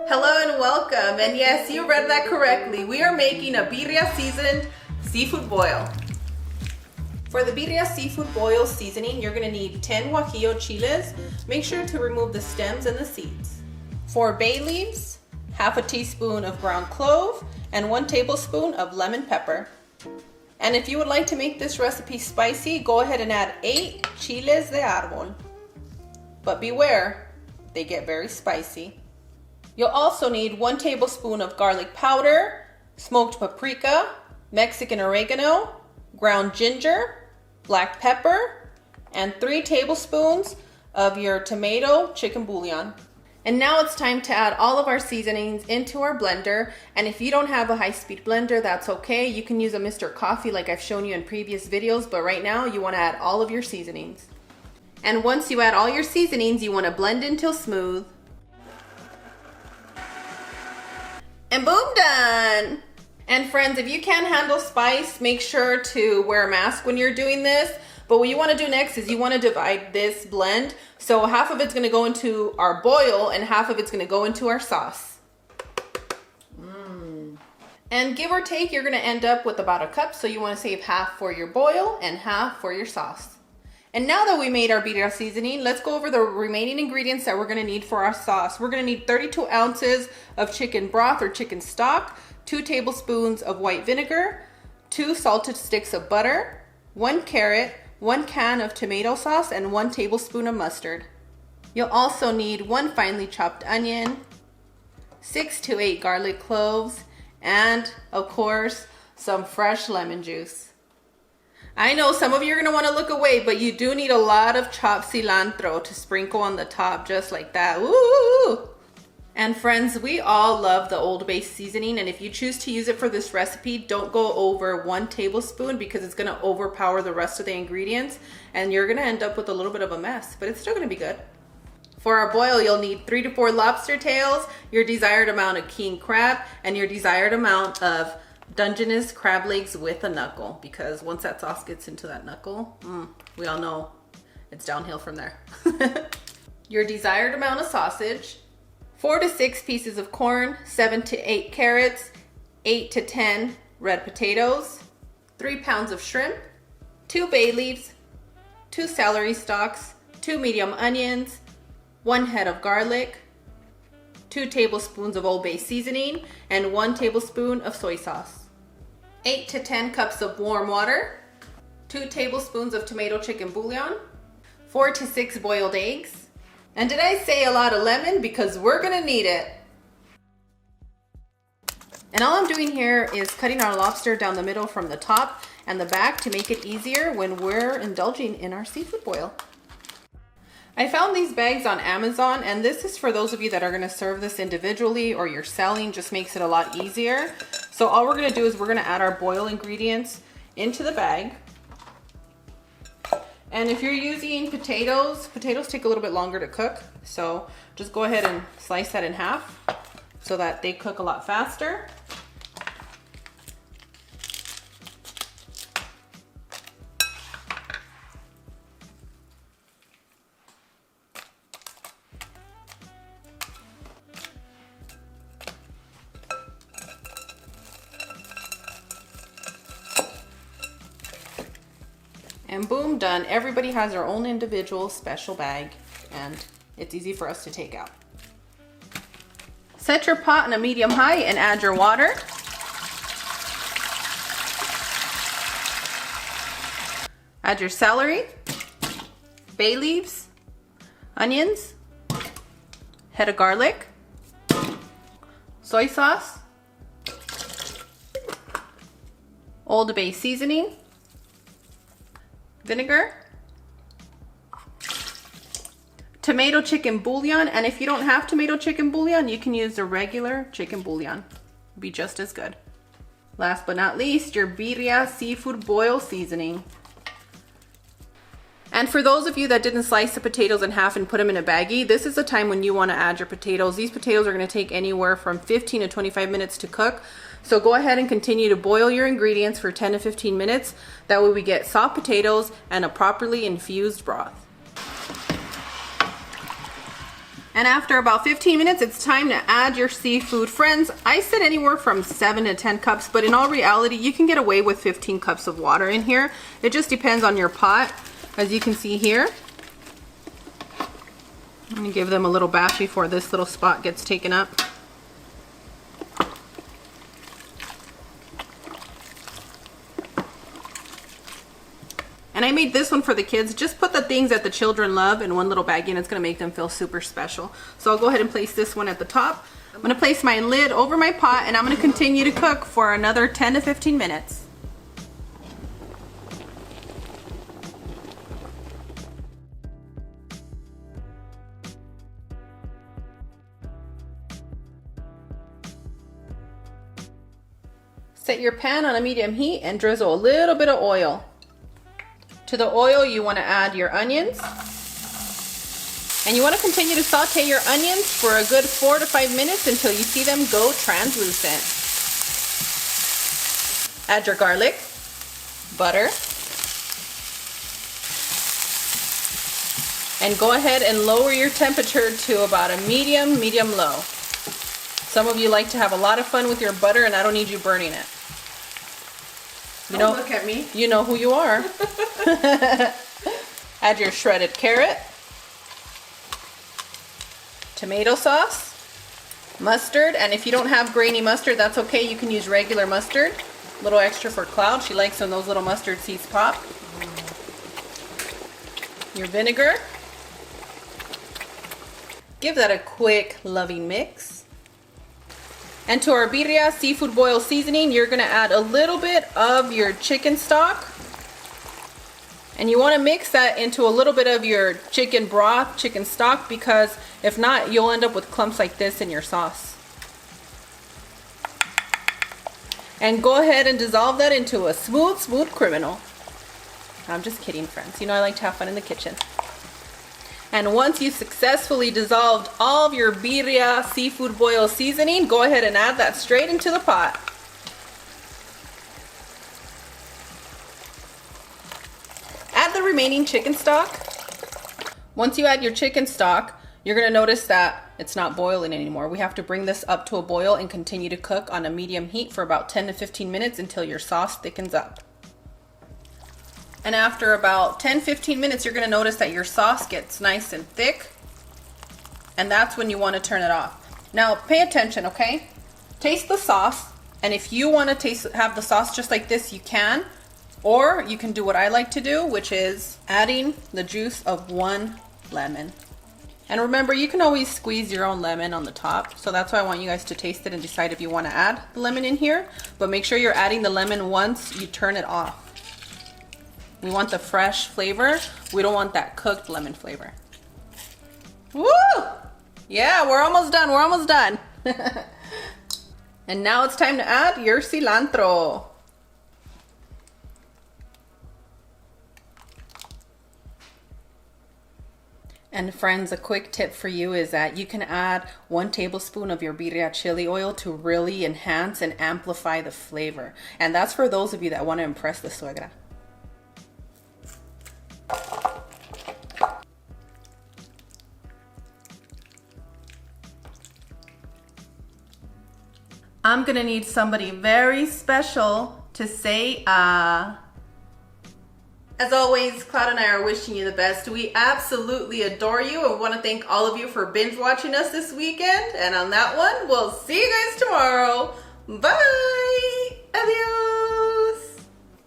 Hello and welcome, and yes, you read that correctly. We are making a birria seasoned seafood boil. For the birria seafood boil seasoning, you're gonna need 10 Guajillo chiles. Make sure to remove the stems and the seeds. 4 bay leaves, half a teaspoon of ground clove, and 1 tablespoon of lemon pepper. And if you would like to make this recipe spicy, go ahead and add 8 chiles de arbol. But beware, they get very spicy. You'll also need 1 tablespoon of garlic powder, smoked paprika, Mexican oregano, ground ginger, black pepper, and 3 tablespoons of your tomato chicken bouillon. And now it's time to add all of our seasonings into our blender. And if you don't have a high-speed blender, that's okay. You can use a Mr. Coffee like I've shown you in previous videos, but right now you want to add all of your seasonings. And once you add all your seasonings, you want to blend until smooth. And boom, done! And friends, if you can't handle spice, make sure to wear a mask when you're doing this. But what you want to do next is you want to divide this blend. So half of it's going to go into our boil and half of it's going to go into our sauce. And give or take, you're going to end up with about a cup. So you want to save half for your boil and half for your sauce. And now that we made our birria seasoning, let's go over the remaining ingredients that we're gonna need for our sauce. We're gonna need 32 ounces of chicken broth or chicken stock, 2 tablespoons of white vinegar, 2 salted sticks of butter, 1 carrot, 1 can of tomato sauce, and 1 tablespoon of mustard. You'll also need 1 finely chopped onion, 6 to 8 garlic cloves, and of course, some fresh lemon juice. I know some of you are going to want to look away, but you do need a lot of chopped cilantro to sprinkle on the top just like that. Woo! And friends, we all love the Old Bay seasoning, and if you choose to use it for this recipe, don't go over 1 tablespoon because it's going to overpower the rest of the ingredients and you're going to end up with a little bit of a mess, but it's still going to be good. For our boil, you'll need 3 to 4 lobster tails, your desired amount of king crab, and your desired amount of Dungeness crab legs with a knuckle, because once that sauce gets into that knuckle, we all know it's downhill from there. Your desired amount of sausage, 4 to 6 pieces of corn, 7 to 8 carrots, 8 to 10 red potatoes, 3 pounds of shrimp, 2 bay leaves, 2 celery stalks, 2 medium onions, 1 head of garlic, 2 tablespoons of Old Bay seasoning, and 1 tablespoon of soy sauce. 8 to 10 cups of warm water, 2 tablespoons of tomato chicken bouillon, 4 to 6 boiled eggs. And did I say a lot of lemon? Because we're gonna need it. And all I'm doing here is cutting our lobster down the middle from the top and the back to make it easier when we're indulging in our seafood boil. I found these bags on Amazon, and this is for those of you that are going to serve this individually or you're selling, just makes it a lot easier. So all we're going to do is we're going to add our boil ingredients into the bag. And if you're using potatoes take a little bit longer to cook. So just go ahead and slice that in half so that they cook a lot faster. And boom, done. Everybody has their own individual special bag, and it's easy for us to take out. Set your pot on a medium high and add your water. Add your celery, bay leaves, onions, head of garlic, soy sauce, Old Bay seasoning, vinegar, tomato chicken bouillon, and if you don't have tomato chicken bouillon, you can use the regular chicken bouillon. It'll be just as good. Last but not least, your birria seafood boil seasoning. And for those of you that didn't slice the potatoes in half and put them in a baggie, this is the time when you want to add your potatoes. These potatoes are going to take anywhere from 15 to 25 minutes to cook. So go ahead and continue to boil your ingredients for 10 to 15 minutes. That way we get soft potatoes and a properly infused broth. And after about 15 minutes, it's time to add your seafood. Friends, I said anywhere from 7 to 10 cups, but in all reality, you can get away with 15 cups of water in here. It just depends on your pot, as you can see here. I'm gonna give them a little bath before this little spot gets taken up. And I made this one for the kids. Just put the things that the children love in one little baggie and it's gonna make them feel super special. So I'll go ahead and place this one at the top. I'm gonna place my lid over my pot and I'm gonna continue to cook for another 10 to 15 minutes. Set your pan on a medium heat and drizzle a little bit of oil. To the oil, you want to add your onions. And you want to continue to saute your onions for a good 4 to 5 minutes until you see them go translucent. Add your garlic, butter, and go ahead and lower your temperature to about a medium low. Some of you like to have a lot of fun with your butter and I don't need you burning it. You know, look at me. You know who you are. Add your shredded carrot, tomato sauce, mustard, and if you don't have grainy mustard, that's okay. You can use regular mustard. A little extra for Cloud. She likes when those little mustard seeds pop. Your vinegar. Give that a quick, loving mix. And to our birria seafood boil seasoning, you're gonna add a little bit of your chicken stock. And you wanna mix that into a little bit of your chicken broth, chicken stock, because if not, you'll end up with clumps like this in your sauce. And go ahead and dissolve that into a smooth criminal. I'm just kidding, friends. You know I like to have fun in the kitchen. And once you've successfully dissolved all of your birria seafood boil seasoning, go ahead and add that straight into the pot. Add the remaining chicken stock. Once you add your chicken stock, you're gonna notice that it's not boiling anymore. We have to bring this up to a boil and continue to cook on a medium heat for about 10 to 15 minutes until your sauce thickens up. And after about 10-15 minutes, you're gonna notice that your sauce gets nice and thick. And that's when you wanna turn it off. Now, pay attention, okay? Taste the sauce. And if you wanna have the sauce just like this, you can. Or you can do what I like to do, which is adding the juice of 1 lemon. And remember, you can always squeeze your own lemon on the top. So that's why I want you guys to taste it and decide if you wanna add the lemon in here. But make sure you're adding the lemon once you turn it off. We want the fresh flavor. We don't want that cooked lemon flavor. Woo! Yeah, we're almost done. We're almost done. And now it's time to add your cilantro. And friends, a quick tip for you is that you can add 1 tablespoon of your birria chili oil to really enhance and amplify the flavor. And that's for those of you that want to impress the suegra. I'm gonna need somebody very special to say As always, Cloud and I are wishing you the best. We absolutely adore you and want to thank all of you for binge watching us this weekend. And on that one, we'll see you guys tomorrow. Bye!